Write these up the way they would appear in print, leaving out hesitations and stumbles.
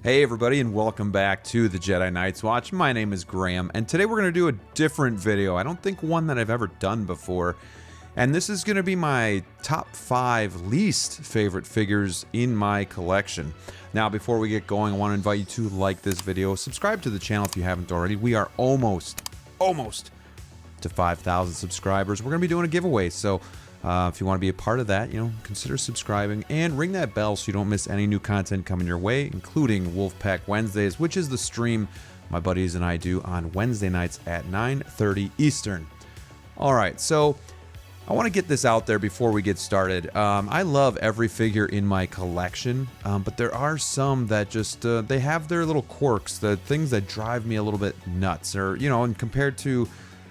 Hey everybody, and welcome back to the Jedi Knights Watch. My name is Graham, and today we're going to do a different video. I don't think one that I've ever done before. And this is going to be my top 5 least favorite figures in my collection. Now, before we get going, I want to invite you to like this video, subscribe to the channel if you haven't already. We are almost to 5,000 subscribers. We're going to be doing a giveaway, so if you want to be a part of that, consider subscribing and ring that bell so you don't miss any new content coming your way, including Wolfpack Wednesdays, which is the stream my buddies and I do on Wednesday nights at 9:30 Eastern. All right, so I want to get this out there before we get started. I love every figure in my collection, but there are some that just, they have their little quirks, the things that drive me a little bit nuts, or, and compared to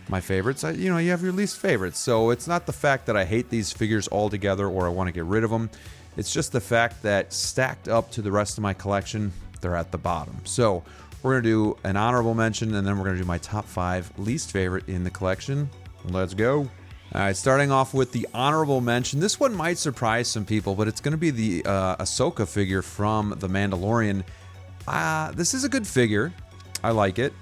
my favorites, you have your least favorites. So it's not the fact that I hate these figures altogether or I want to get rid of them. It's just the fact that stacked up to the rest of my collection, they're at the bottom. So we're going to do an honorable mention, and then we're going to do my top 5 least favorite in the collection. Let's go. All right, starting off with the honorable mention. This one might surprise some people, but it's going to be the Ahsoka figure from The Mandalorian. This is a good figure. I like it.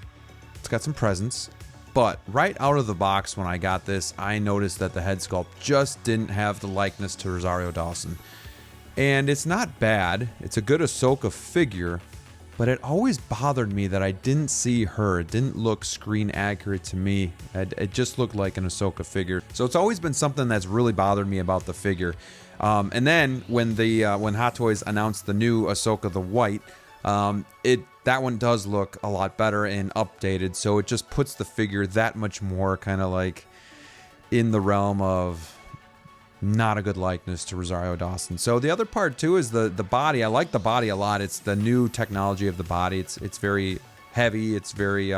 It's got some presence. But right out of the box when I got this, I noticed that the head sculpt just didn't have the likeness to Rosario Dawson. And it's not bad. It's a good Ahsoka figure, but it always bothered me that I didn't see her. It didn't look screen accurate to me. It just looked like an Ahsoka figure. So it's always been something that's really bothered me about the figure. And then when Hot Toys announced the new Ahsoka the White, that one does look a lot better and updated, so it just puts the figure that much more kind of like in the realm of not a good likeness to Rosario Dawson. So the other part too is the body. I like the body a lot. It's the new technology of the body. It's very heavy. It's very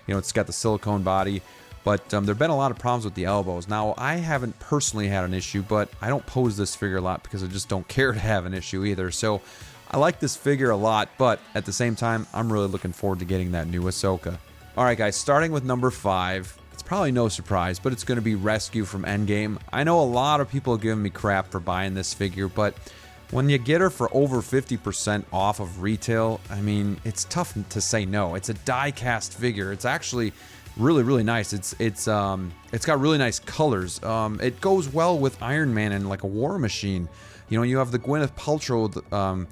it's got the silicone body, but there've been a lot of problems with the elbows. Now, I haven't personally had an issue, but I don't pose this figure a lot because I just don't care to have an issue either. So I like this figure a lot, but at the same time, I'm really looking forward to getting that new Ahsoka. Alright guys, starting with number 5, it's probably no surprise, but it's going to be Rescue from Endgame. I know a lot of people are giving me crap for buying this figure, but when you get her for over 50% off of retail, I mean, it's tough to say no. It's a die-cast figure. It's actually really, really nice. It's got really nice colors. It goes well with Iron Man and like a War Machine. You have the Gwyneth Paltrow,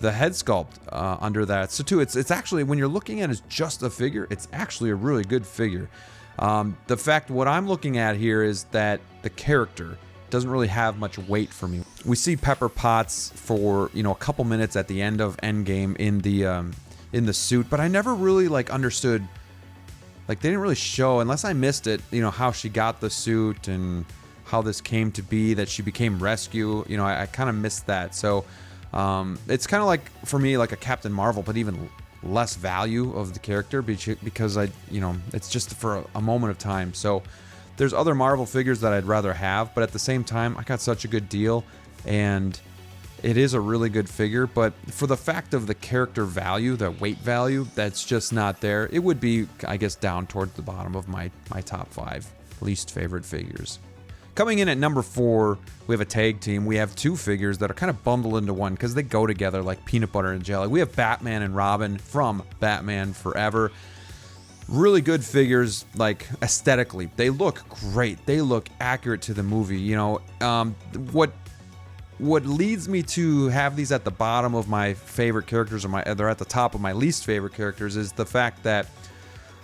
the head sculpt under that. So too, it's actually, when you're looking at it as just a figure, it's actually a really good figure. The fact, what I'm looking at here is that the character doesn't really have much weight for me. We see Pepper Potts for, a couple minutes at the end of Endgame in the suit, but I never really understood, they didn't really show, unless I missed it, how she got the suit and how this came to be, that she became Rescue. I kind of missed that. So it's kind of like, for me, like a Captain Marvel, but even less value of the character because it's just for a moment of time. So there's other Marvel figures that I'd rather have, but at the same time, I got such a good deal, and it is a really good figure. But for the fact of the character value, the weight value, that's just not there. It would be, I guess, down towards the bottom of my top 5 least favorite figures. Coming in at number 4, we have a tag team. We have 2 figures that are kind of bundled into one because they go together like peanut butter and jelly. We have Batman and Robin from Batman Forever. Really good figures, aesthetically. They look great. They look accurate to the movie. What leads me to have these at the bottom of my favorite characters, or they're at the top of my least favorite characters, is the fact that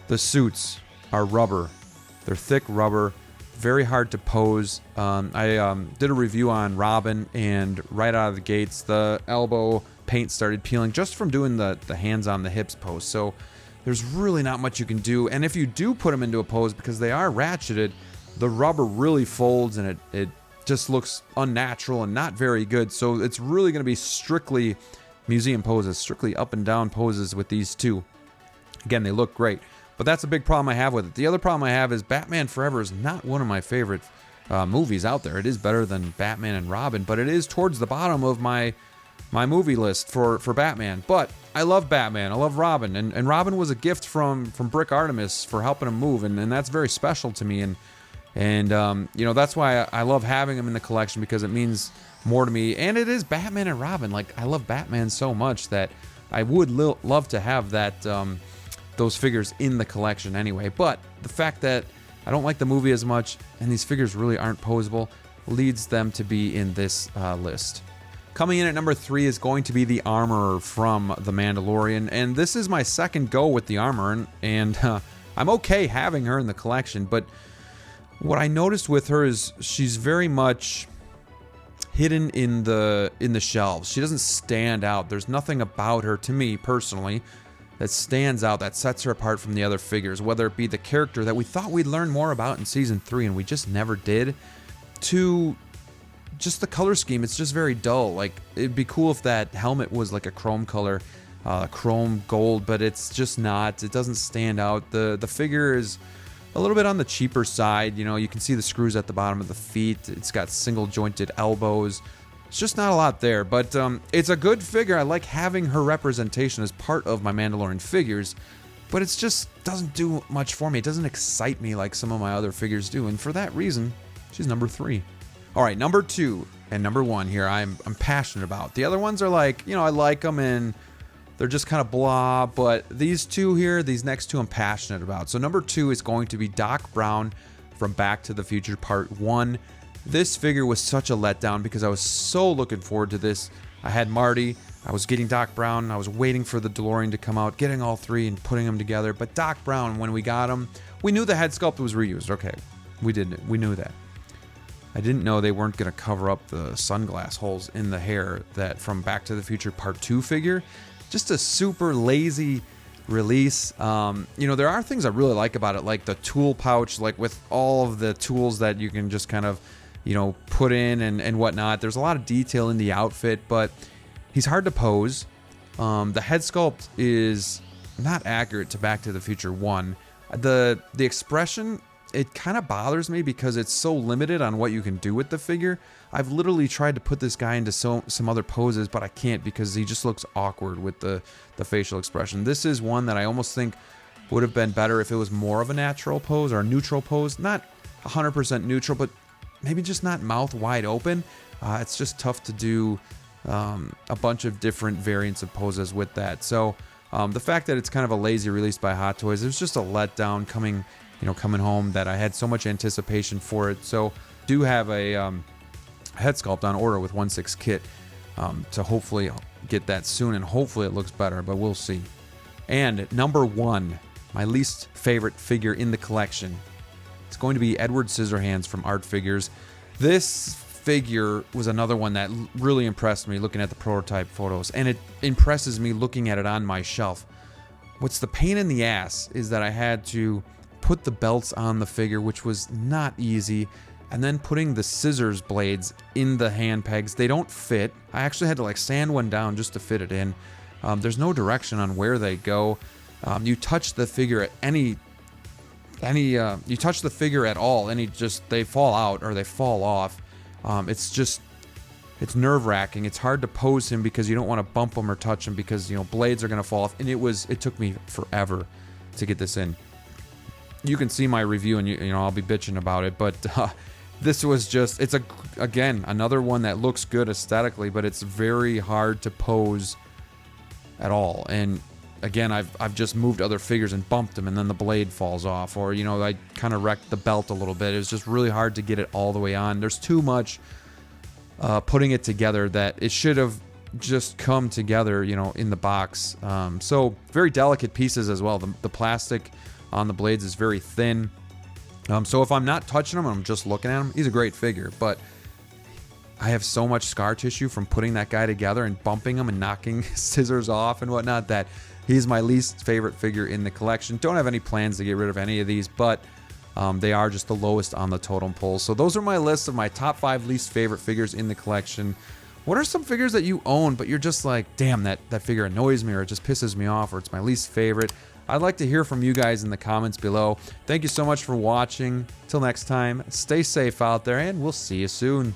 the suits are rubber. They're thick rubber. Very hard to pose. I did a review on Robin, and right out of the gates, the elbow paint started peeling just from doing the hands on the hips pose. So there's really not much you can do. And if you do put them into a pose, because they are ratcheted, the rubber really folds, and it just looks unnatural and not very good. So it's really going to be strictly museum poses, strictly up and down poses with these 2. Again, they look great. But that's a big problem I have with it. The other problem I have is Batman Forever is not one of my favorite movies out there. It is better than Batman and Robin, but it is towards the bottom of my movie list for Batman. But I love Batman. I love Robin. And Robin was a gift from Brick Artemis for helping him move, and that's very special to me. And that's why I love having him in the collection, because it means more to me. And it is Batman and Robin. I love Batman so much that I would love to have that those figures in the collection anyway. But the fact that I don't like the movie as much, and these figures really aren't posable, leads them to be in this list. Coming in at number 3 is going to be the Armorer from The Mandalorian, and this is my second go with the Armorer, and I'm okay having her in the collection, but what I noticed with her is she's very much hidden in the shelves. She doesn't stand out. There's nothing about her, to me personally, that stands out, that sets her apart from the other figures, whether it be the character that we thought we'd learn more about in Season 3 and we just never did, to just the color scheme. It's just very dull. Like, it'd be cool if that helmet was like a chrome color, chrome gold, but it's just not. It doesn't stand out. The figure is a little bit on the cheaper side. You know, you can see the screws at the bottom of the feet. It's got single jointed elbows. It's just not a lot there, but it's a good figure. I like having her representation as part of my Mandalorian figures, but it just doesn't do much for me. It doesn't excite me like some of my other figures do, and for that reason, she's number 3. All right, number 2 and number 1 here I'm passionate about. The other ones are like, you know, I like them and they're just kind of blah, but these two here, these next two I'm passionate about. So number 2 is going to be Doc Brown from Back to the Future Part 1. This figure was such a letdown because I was so looking forward to this. I had Marty, I was getting Doc Brown, I was waiting for the DeLorean to come out, getting all 3 and putting them together. But Doc Brown, when we got him, we knew the head sculpt was reused. Okay, we knew that. I didn't know they weren't going to cover up the sunglass holes in the hair that from Back to the Future Part 2 figure. Just a super lazy release. You know, there are things I really like about it, like the tool pouch, like with all of the tools that you can just kind of, you know, put in and whatnot. There's a lot of detail in the outfit, but he's hard to pose. The head sculpt is not accurate to Back to the Future 1. The expression, it kind of bothers me because it's so limited on what you can do with the figure. I've literally tried to put this guy into some other poses, but I can't because he just looks awkward with the facial expression. This is one that I almost think would have been better if it was more of a natural pose or a neutral pose. Not 100% neutral, but maybe just not mouth wide open. It's just tough to do a bunch of different variants of poses with that. So the fact that it's kind of a lazy release by Hot Toys, it was just a letdown coming home that I had so much anticipation for it. So do have a head sculpt on order with 1/6 kit to hopefully get that soon, and hopefully it looks better, but we'll see. And number 1, my least favorite figure in the collection, it's going to be Edward Scissorhands from Art Figures. This figure was another one that really impressed me looking at the prototype photos, and it impresses me looking at it on my shelf. What's the pain in the ass is that I had to put the belts on the figure, which was not easy, and then putting the scissors blades in the hand pegs. They don't fit. I actually had to like sand one down just to fit it in. There's no direction on where they go. You touch the figure at you touch the figure at all, and they fall out or they fall off. It's nerve-wracking. It's hard to pose him because you don't want to bump him or touch him because, you know, blades are going to fall off. And it took me forever to get this in. You can see my review, and you know I'll be bitching about it, but this was just, again another one that looks good aesthetically, but it's very hard to pose at all. And again, I've just moved other figures and bumped them, and then the blade falls off, or, you know, I kind of wrecked the belt a little bit. It was just really hard to get it all the way on. There's too much putting it together that it should have just come together, you know, in the box. So very delicate pieces as well. The plastic on the blades is very thin. So if I'm not touching him, I'm just looking at him, he's a great figure, but I have so much scar tissue from putting that guy together and bumping him and knocking scissors off and whatnot that he's my least favorite figure in the collection. Don't have any plans to get rid of any of these, but they are just the lowest on the totem pole. So those are my list of my top 5 least favorite figures in the collection. What are some figures that you own, but you're just like, damn, that figure annoys me, or it just pisses me off, or it's my least favorite? I'd like to hear from you guys in the comments below. Thank you so much for watching. Till next time, stay safe out there, and we'll see you soon.